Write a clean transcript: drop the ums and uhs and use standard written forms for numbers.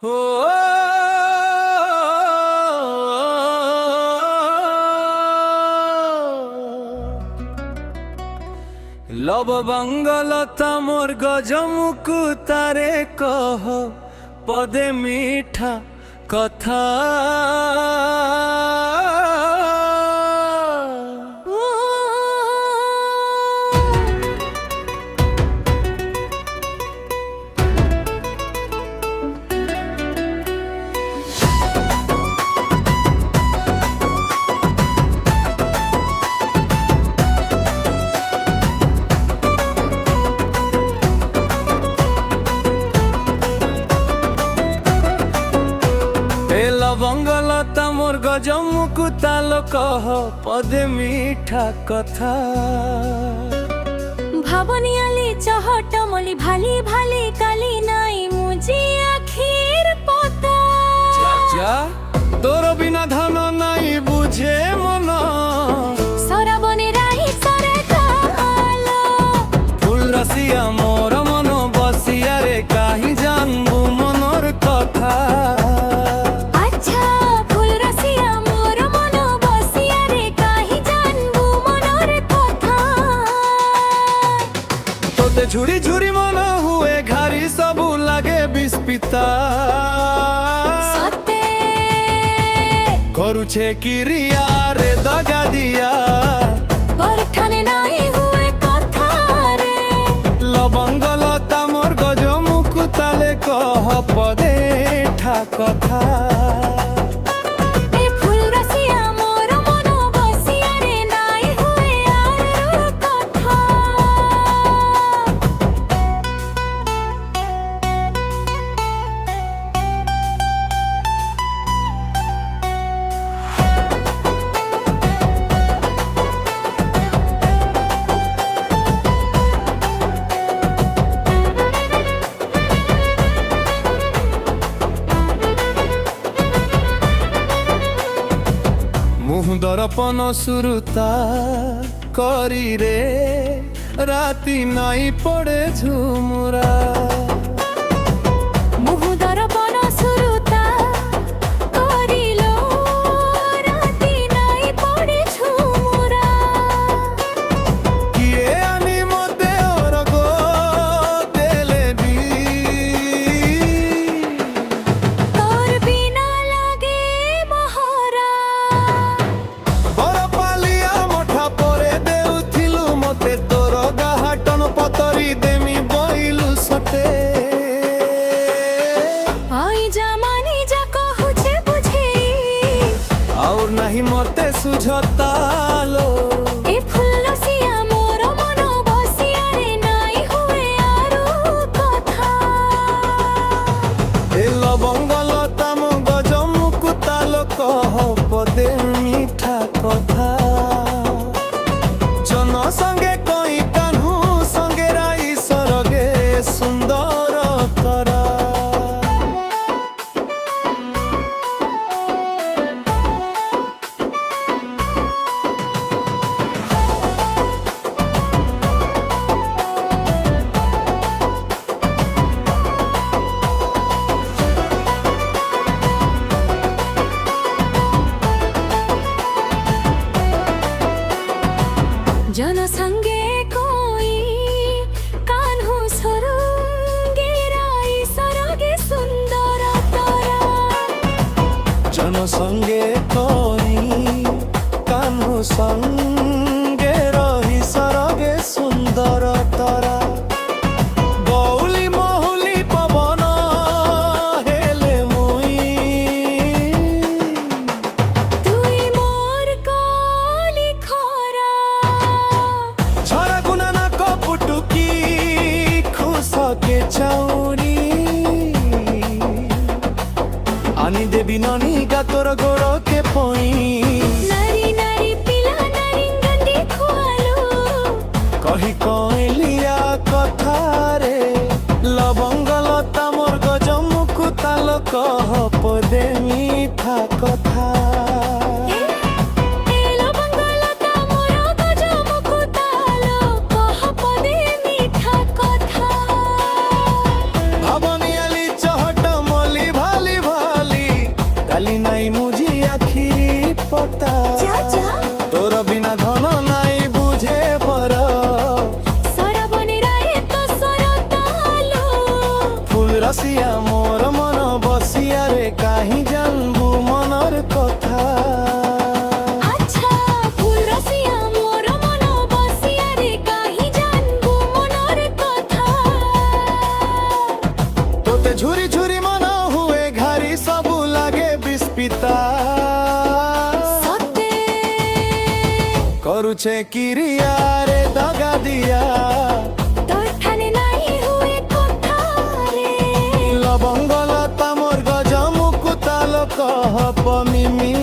हो लव बंगलता मोर गजमुकु तारे कह पदे मीठा कथा बंगलता मोर गजमुकु तालो कह पदे मीठा कथा भावनी आली चहट मली भाली भाली काली नाई मुझी आखिर पता जा तोर बिना धन नाई बुझे मन सराबने राही सरे कालो फूल रसिया मोर मन बसिया रे काही जानबू मनोर कथा झुरी झुरी मन हुए घारी सबू लगे बिस्पिता सते करुछे किरिया रे दगा दिया पर ठाने नाही हुए कथा रे लबंगलता मोर गजमुकु ताले कह पदे ठा कथा दर्पण सुरुता करी रे राती नाई पड़े झुमुरा मुह दर्पण सुरुता करिलो राती नाई पड़े झुमुरा किए आनी मते और गो देले भी तोर बिना लागे महरा पतरी देमी बइलु सटे आई जमानी जा कहूचे बुझे और नहीं मते सुझता लो ए फुल्लसिया मोर मन बसिया रे नाई हुए आरो कथा ए लबंगलता मो गजमुकु तालो कह पदे मीठा कथा जन संगे कई कान्हू संगे राई सरगे सुंदर करा जन संगे कोई कान्हू सरुंगे राई सरगे सुंदर तरा जन संगे कोई कान्हू संगे रही सरगे सुंदर तरा बौली महुली पवन हेले मुई तुई मोर काली खरा छरा गुना ना कपुटुकी खुश के चौरी आनी देवी नानी गा तोर गोड़ के पोई नारी नारी पिला नारी गंदी खुआलो कही कहलिया कथा रे लबंगलता मोर गजमुकु तालो कह पदे मीठा कथा भावनी आली चहट मली भा কথা যা যা তোর বিনা ধন নাই বুঝে পর সরাবনে রায়ে তো সরতালো ফুল রসিয়া মোর মন বসিয়া রে কাহি জানবু মনর কথা আচ্ছা ফুল রসিয়া মোর মন বসিয়া রে কাহি জানবু মনর কথা তোতে ঝুরি ঝুরি মন হুয়ে ঘারি সবু লাগে বিস্পিতা সতে କରୁଛେ କିରିଆ ରେ ଦଗା ଦିଆ তোর ঠানে নাই হুয়ে কথা রে লবঙ্গ লতা মোর গজ মুকুতা লোক হপ মিমি